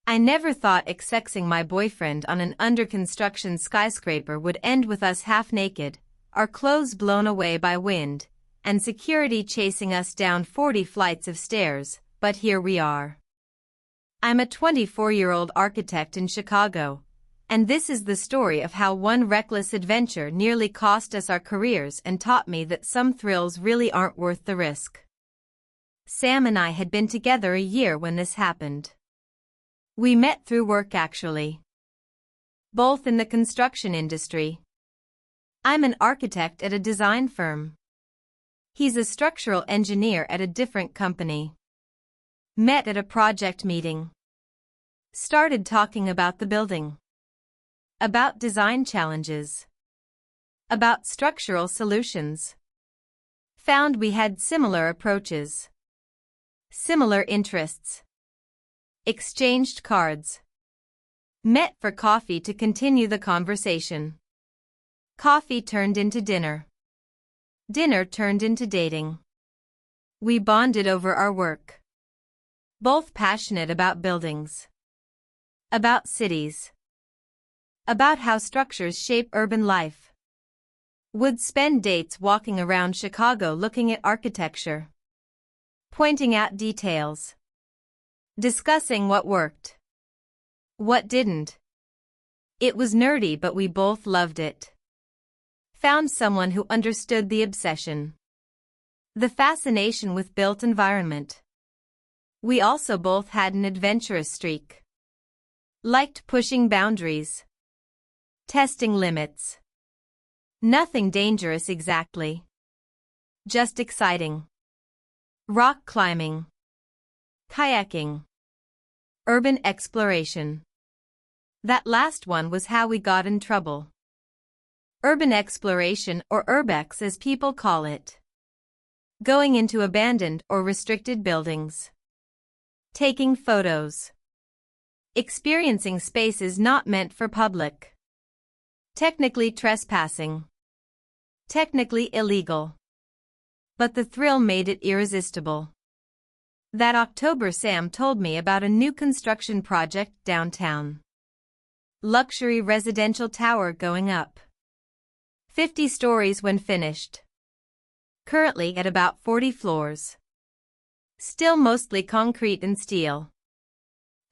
I never thought accessing my boyfriend on an under-construction skyscraper would end with us half-naked, our clothes blown away by wind, and security chasing us down 40 flights of stairs, but here we are. I'm a 24-year-old architect in Chicago, and this is the story of how one reckless adventure nearly cost us our careers and taught me that some thrills really aren't worth the risk. Sam and I had been together a year when this happened. We met through work actually. Both in the construction industry. I'm an architect at a design firm. He's a structural engineer at a different company. Met at a project meeting. Started talking about the building. About design challenges. About structural solutions. Found we had similar approaches. Similar interests. Exchanged cards. Met for coffee to continue the conversation. Coffee turned into dinner. Dinner turned into dating. We bonded over our work. Both passionate about buildings. About cities. About how structures shape urban life. Would spend dates walking around Chicago looking at architecture. Pointing out details. Discussing what worked. What didn't. It was nerdy, but we both loved it. Found someone who understood the obsession. The fascination with built environment. We also both had an adventurous streak. Liked pushing boundaries. Testing limits. Nothing dangerous exactly. Just exciting. Rock climbing. Kayaking. Urban exploration. That last one was how we got in trouble. Urban exploration, or urbex as people call it. Going into abandoned or restricted buildings. Taking photos. Experiencing spaces not meant for public. Technically trespassing. Technically illegal. But the thrill made it irresistible. That October Sam told me about a new construction project downtown. Luxury residential tower going up. 50 stories when finished. Currently at about 40 floors. Still mostly concrete and steel.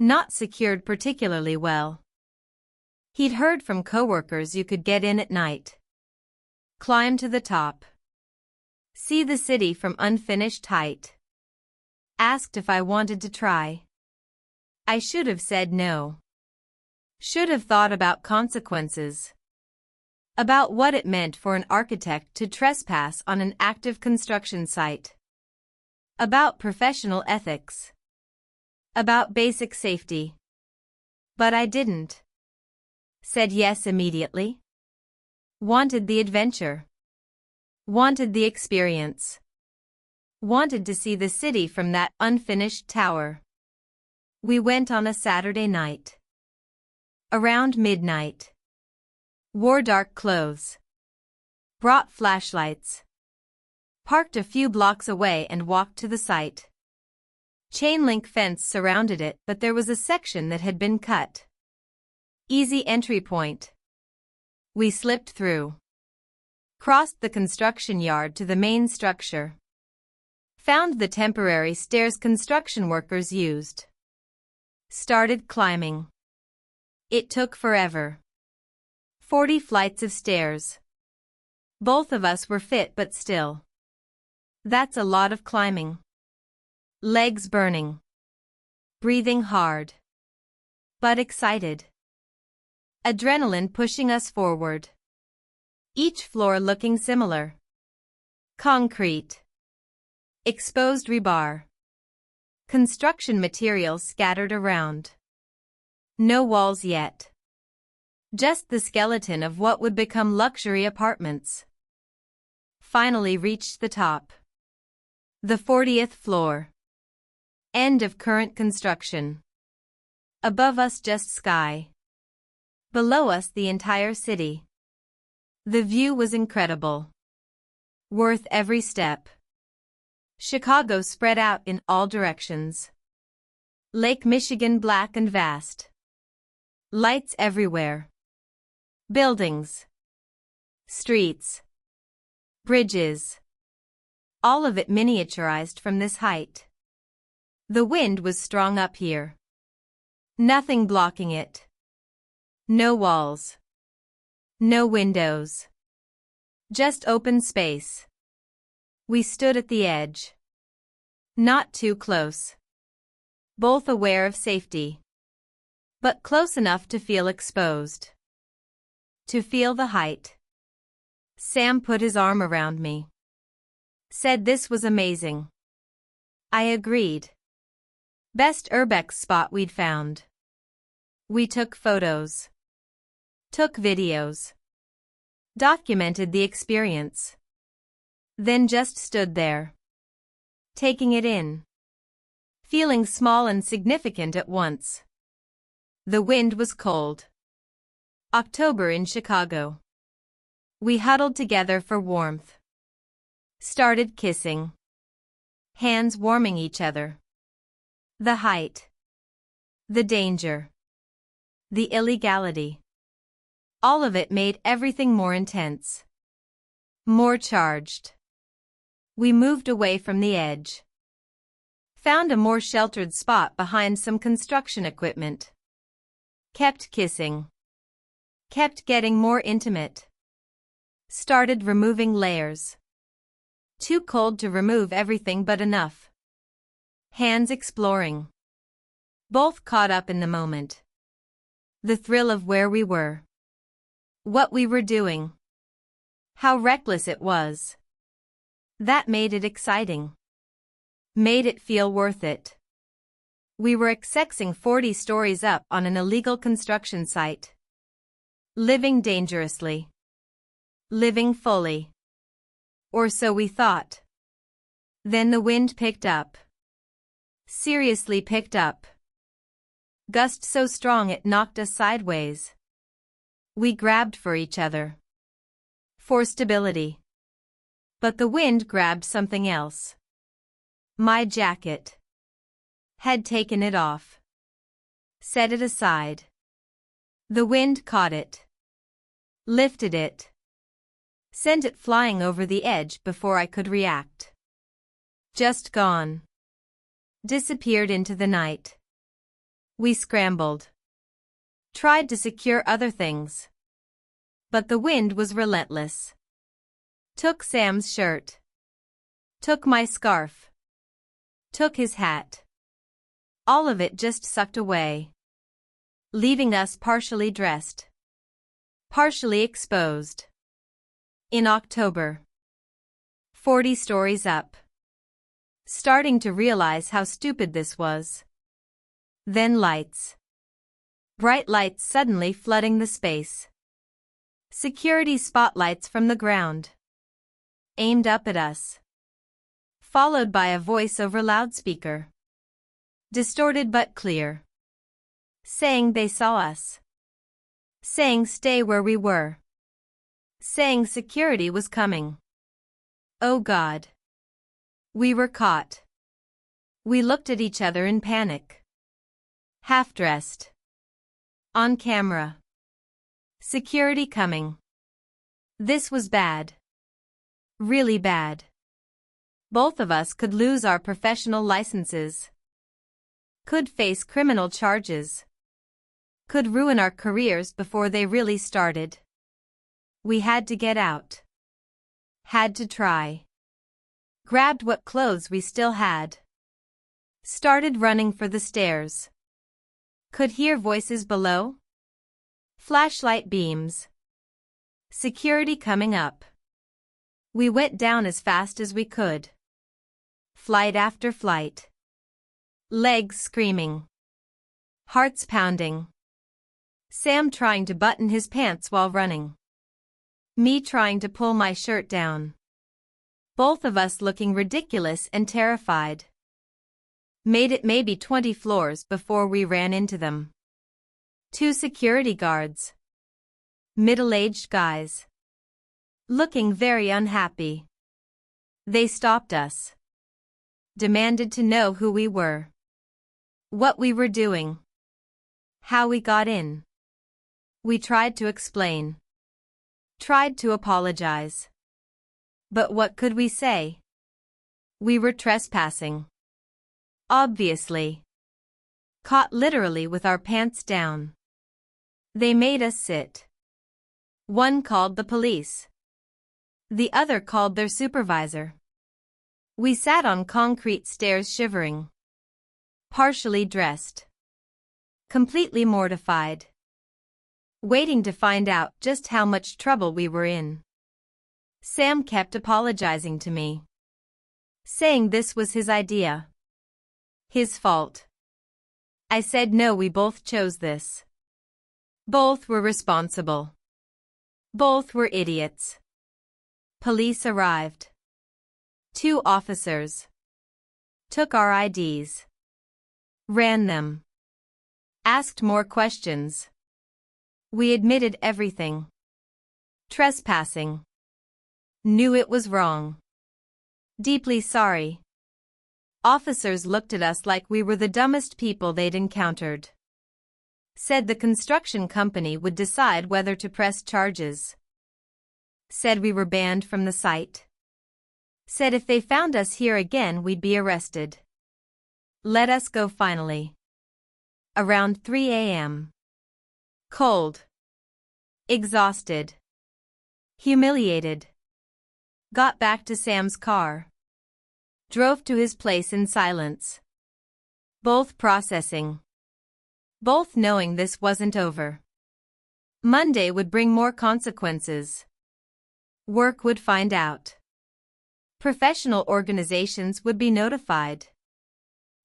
Not secured particularly well. He'd heard from coworkers you could get in at night. Climb to the top. See the city from unfinished height. Asked if I wanted to try. I should have said no. Should have thought about consequences. About what it meant for an architect to trespass on an active construction site. About professional ethics. About basic safety. But I didn't. Said yes immediately. Wanted the adventure. Wanted the experience. Wanted to see the city from that unfinished tower. We went on a Saturday night. Around midnight. Wore dark clothes. Brought flashlights. Parked a few blocks away and walked to the site. Chain link fence surrounded it, but there was a section that had been cut. Easy entry point. We slipped through. Crossed the construction yard to the main structure. Found the temporary stairs construction workers used. Started climbing. It took forever. 40 flights of stairs. Both of us were fit but still. That's a lot of climbing. Legs burning. Breathing hard. But excited. Adrenaline pushing us forward. Each floor looking similar. Concrete. Exposed rebar. Construction materials scattered around. No walls yet. Just the skeleton of what would become luxury apartments. Finally reached the top. The 40th floor. End of current construction. Above us just sky. Below us the entire city. The view was incredible. Worth every step. Chicago spread out in all directions. Lake Michigan black and vast. Lights everywhere. Buildings. Streets. Bridges. All of it miniaturized from this height. The wind was strong up here. Nothing blocking it. No walls. No windows. Just open space. We stood at the edge. Not too close. Both aware of safety. But close enough to feel exposed. To feel the height. Sam put his arm around me. Said this was amazing. I agreed. Best urbex spot we'd found. We took photos. Took videos. Documented the experience. Then just stood there. Taking it in. Feeling small and significant at once. The wind was cold. October in Chicago. We huddled together for warmth. Started kissing. Hands warming each other. The height. The danger. The illegality. All of it made everything more intense. More charged. We moved away from the edge. Found a more sheltered spot behind some construction equipment. Kept kissing. Kept getting more intimate. Started removing layers. Too cold to remove everything but enough. Hands exploring. Both caught up in the moment. The thrill of where we were. What we were doing. How reckless it was. That made it exciting. Made it feel worth it. We were accessing 40 stories up on an illegal construction site. Living dangerously. Living fully. Or so we thought. Then the wind picked up. Seriously picked up. Gust so strong it knocked us sideways. We grabbed for each other. For stability. But the wind grabbed something else. My jacket. Had taken it off. Set it aside. The wind caught it. Lifted it. Sent it flying over the edge before I could react. Just gone. Disappeared into the night. We scrambled. Tried to secure other things. But the wind was relentless. Took Sam's shirt. Took my scarf. Took his hat. All of it just sucked away. Leaving us partially dressed. Partially exposed. In October. 40 stories up. Starting to realize how stupid this was. Then lights. Bright lights suddenly flooding the space. Security spotlights from the ground. Aimed up at us. Followed by a voice over loudspeaker. Distorted but clear. Saying they saw us. Saying stay where we were. Saying security was coming. Oh God. We were caught. We looked at each other in panic. Half-dressed. On camera. Security coming. This was bad. Really bad. Both of us could lose our professional licenses. Could face criminal charges. Could ruin our careers before they really started. We had to get out. Had to try. Grabbed what clothes we still had. Started running for the stairs. Could hear voices below. Flashlight beams. Security coming up. We went down as fast as we could. Flight after flight. Legs screaming. Hearts pounding. Sam trying to button his pants while running. Me trying to pull my shirt down. Both of us looking ridiculous and terrified. Made it maybe 20 floors before we ran into them. 2 security guards. Middle-aged guys. Looking very unhappy. They stopped us. Demanded to know who we were. What we were doing. How we got in. We tried to explain. Tried to apologize. But what could we say? We were trespassing. Obviously. Caught literally with our pants down. They made us sit. One called the police. The other called their supervisor. We sat on concrete stairs shivering. Partially dressed. Completely mortified. Waiting to find out just how much trouble we were in. Sam kept apologizing to me. Saying this was his idea. His fault. I said no, we both chose this. Both were responsible. Both were idiots. Police arrived. 2 officers. Took our IDs. Ran them. Asked more questions. We admitted everything. Trespassing. Knew it was wrong. Deeply sorry. Officers looked at us like we were the dumbest people they'd encountered. Said the construction company would decide whether to press charges. Said we were banned from the site. Said if they found us here again we'd be arrested. Let us go finally. Around 3 a.m. Cold. Exhausted. Humiliated. Got back to Sam's car. Drove to his place in silence. Both processing. Both knowing this wasn't over. Monday would bring more consequences. Work would find out. Professional organizations would be notified.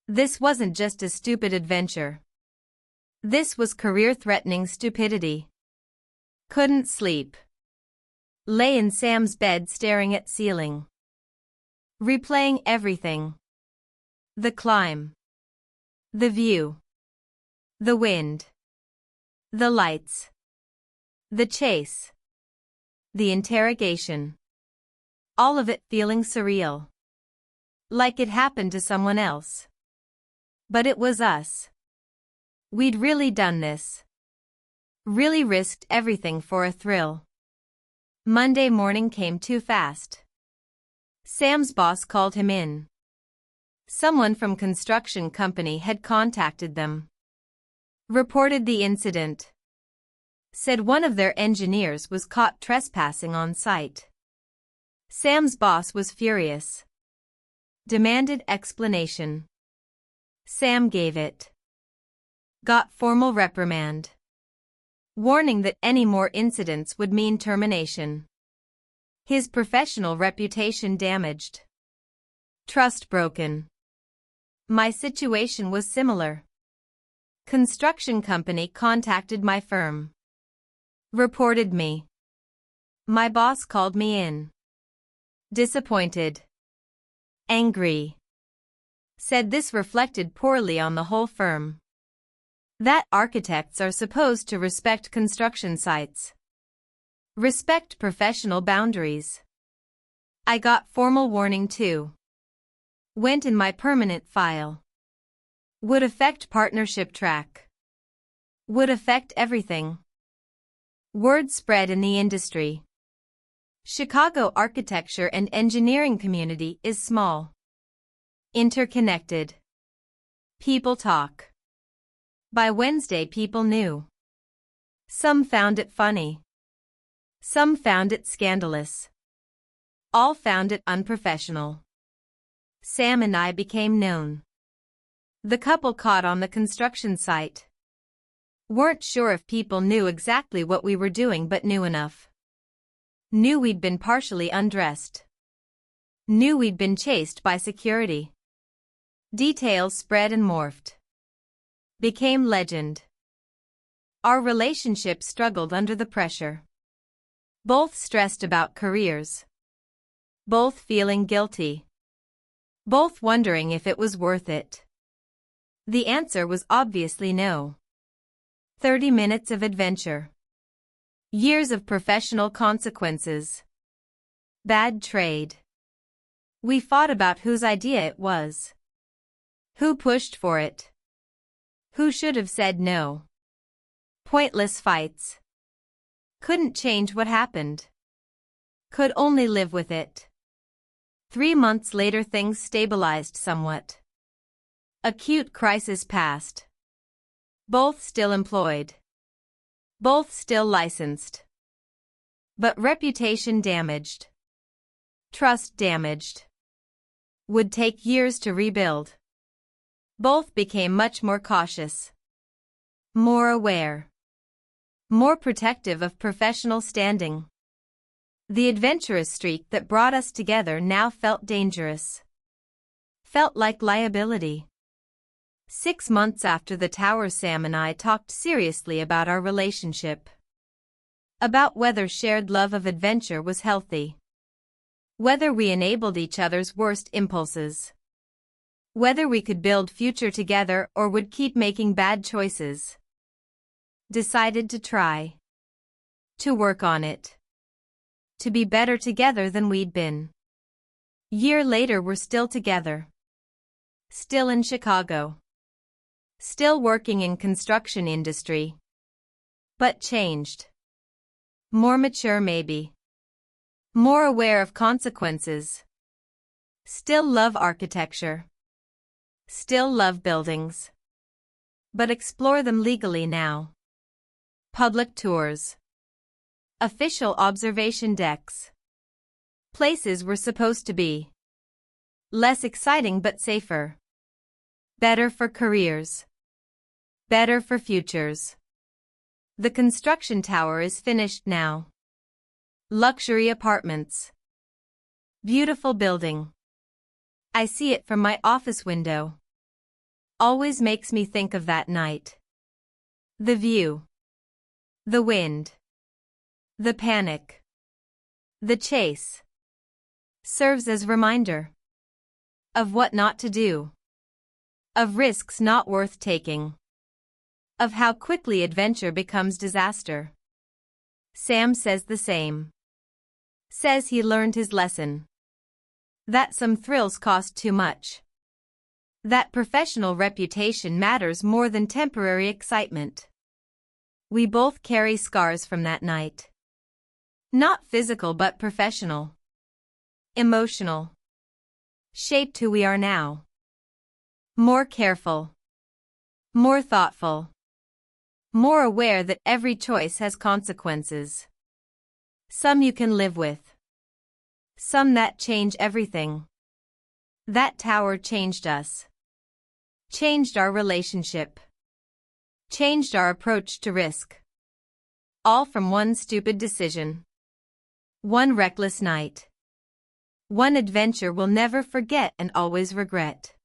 This wasn't just a stupid adventure. This was career-threatening stupidity. Couldn't sleep. Lay in Sam's bed staring at ceiling. Replaying everything. The climb. The view. The wind. The lights. The chase. The interrogation. All of it feeling surreal. Like it happened to someone else. But it was us. We'd really done this. Really risked everything for a thrill. Monday morning came too fast. Sam's boss called him in. Someone from construction company had contacted them. Reported the incident. Said one of their engineers was caught trespassing on site. Sam's boss was furious. Demanded explanation. Sam gave it. Got formal reprimand. Warning that any more incidents would mean termination. His professional reputation damaged. Trust broken. My situation was similar. Construction company contacted my firm. Reported me. My boss called me in. Disappointed. Angry. Said this reflected poorly on the whole firm. That architects are supposed to respect construction sites. Respect professional boundaries. I got formal warning too. Went in my permanent file. Would affect partnership track. Would affect everything. Word spread in the industry. Chicago architecture and engineering community is small. Interconnected. People talk. By Wednesday people knew. Some found it funny. Some found it scandalous. All found it unprofessional. Sam and I became known. The couple caught on the construction site. Weren't sure if people knew exactly what we were doing but knew enough. Knew we'd been partially undressed. Knew we'd been chased by security. Details spread and morphed. Became legend. Our relationship struggled under the pressure. Both stressed about careers. Both feeling guilty. Both wondering if it was worth it. The answer was obviously no. 30 minutes of adventure. Years of professional consequences. Bad trade. We fought about whose idea it was. Who pushed for it. Who should have said no? Pointless fights. Couldn't change what happened. Could only live with it. 3 months later things stabilized somewhat. Acute crisis passed. Both still employed. Both still licensed. But reputation damaged. Trust damaged. Would take years to rebuild. Both became much more cautious. More aware. More protective of professional standing. The adventurous streak that brought us together now felt dangerous. Felt like liability. 6 months after the tower, Sam and I talked seriously about our relationship. About whether shared love of adventure was healthy. Whether we enabled each other's worst impulses. Whether we could build future together or would keep making bad choices. Decided to try. To work on it. To be better together than we'd been. Year later we're still together. Still in Chicago. Still working in construction industry. But changed. More mature maybe. More aware of consequences. Still love architecture. Still love buildings. But explore them legally now. Public tours. Official observation decks. Places we're supposed to be. Less exciting but safer. Better for careers. Better for futures. The construction tower is finished now. Luxury apartments. Beautiful building. I see it from my office window. Always makes me think of that night. The view. The wind. The panic. The chase. Serves as reminder. Of what not to do. Of risks not worth taking. Of how quickly adventure becomes disaster. Sam says the same. Says he learned his lesson. That some thrills cost too much. That professional reputation matters more than temporary excitement. We both carry scars from that night. Not physical but professional. Emotional. Shaped who we are now. More careful. More thoughtful. More aware that every choice has consequences. Some you can live with. Some that change everything. That tower changed us. Changed our relationship. Changed our approach to risk. All from one stupid decision. One reckless night. One adventure we'll never forget and always regret.